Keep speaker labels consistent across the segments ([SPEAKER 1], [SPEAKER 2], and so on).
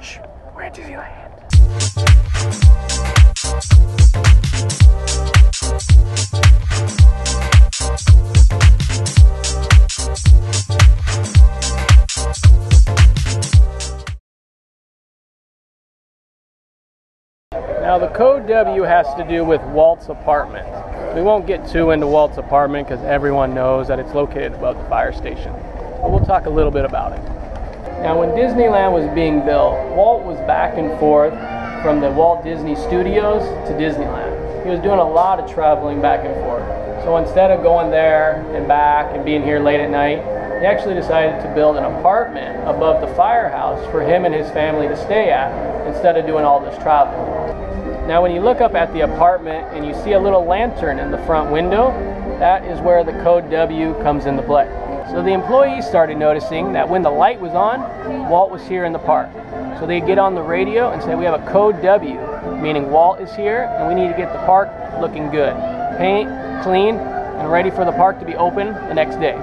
[SPEAKER 1] Shh, we're at Disneyland. Now the code W has to do with Walt's apartment. We won't get too into Walt's apartment because everyone knows that it's located above the fire station. But we'll talk a little bit about it. Now when Disneyland was being built, Walt was back and forth from the Walt Disney Studios to Disneyland. He was doing a lot of traveling back and forth. So instead of going there and back and being here late at night, he actually decided to build an apartment above the firehouse for him and his family to stay at instead of doing all this travel. Now when you look up at the apartment and you see a little lantern in the front window, that is where the code W comes into play. So the employees started noticing that when the light was on, Walt was here in the park. So they get on the radio and say, we have a code W, meaning Walt is here and we need to get the park looking good. Paint, clean, and ready for the park to be open the next day.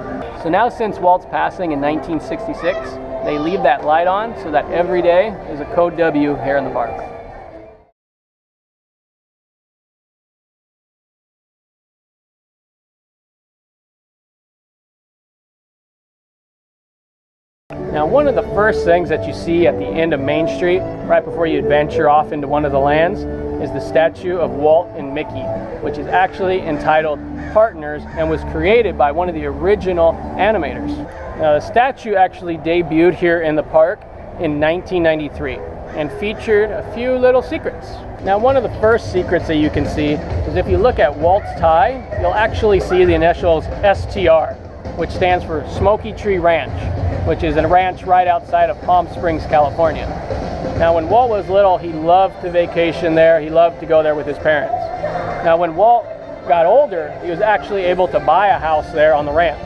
[SPEAKER 1] So now since Walt's passing in 1966, they leave that light on so that every day is a code W here in the park. Now one of the first things that you see at the end of Main Street, right before you venture off into one of the lands, is the statue of Walt and Mickey, which is actually entitled Partners and was created by one of the original animators. Now the statue actually debuted here in the park in 1993 and featured a few little secrets. Now one of the first secrets that you can see is if you look at Walt's tie, you'll actually see the initials STR, which stands for Smoky Tree Ranch, which is a ranch right outside of Palm Springs, California. Now when Walt was little, he loved to vacation there. He loved to go there with his parents. Now when Walt got older, he was actually able to buy a house there on the ranch.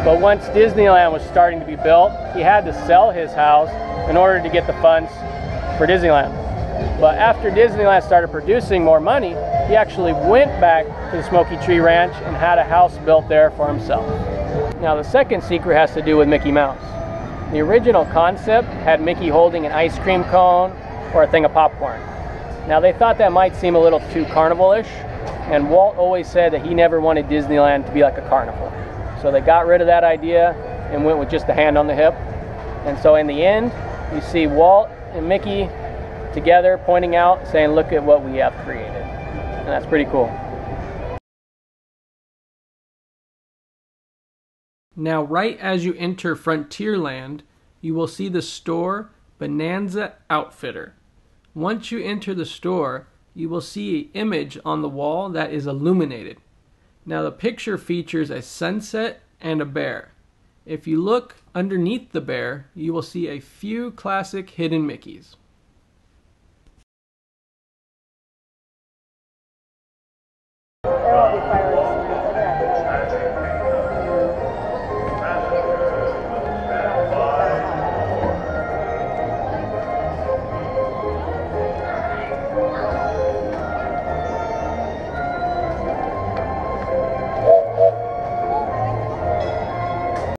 [SPEAKER 1] But once Disneyland was starting to be built, he had to sell his house in order to get the funds for Disneyland. But after Disneyland started producing more money, he actually went back to the Smoky Tree Ranch and had a house built there for himself. Now the second secret has to do with Mickey Mouse. The original concept had Mickey holding an ice cream cone or a thing of popcorn. Now they thought that might seem a little too carnival-ish, and Walt always said that he never wanted Disneyland to be like a carnival. So they got rid of that idea and went with just the hand on the hip. And so in the end, you see Walt and Mickey together pointing out, saying, look at what we have created. And that's pretty cool. Now, right as you enter Frontierland, you will see the store Bonanza Outfitter. Once you enter the store, you will see an image on the wall that is illuminated. Now, the picture features a sunset and a bear. If you look underneath the bear, you will see a few classic hidden Mickeys.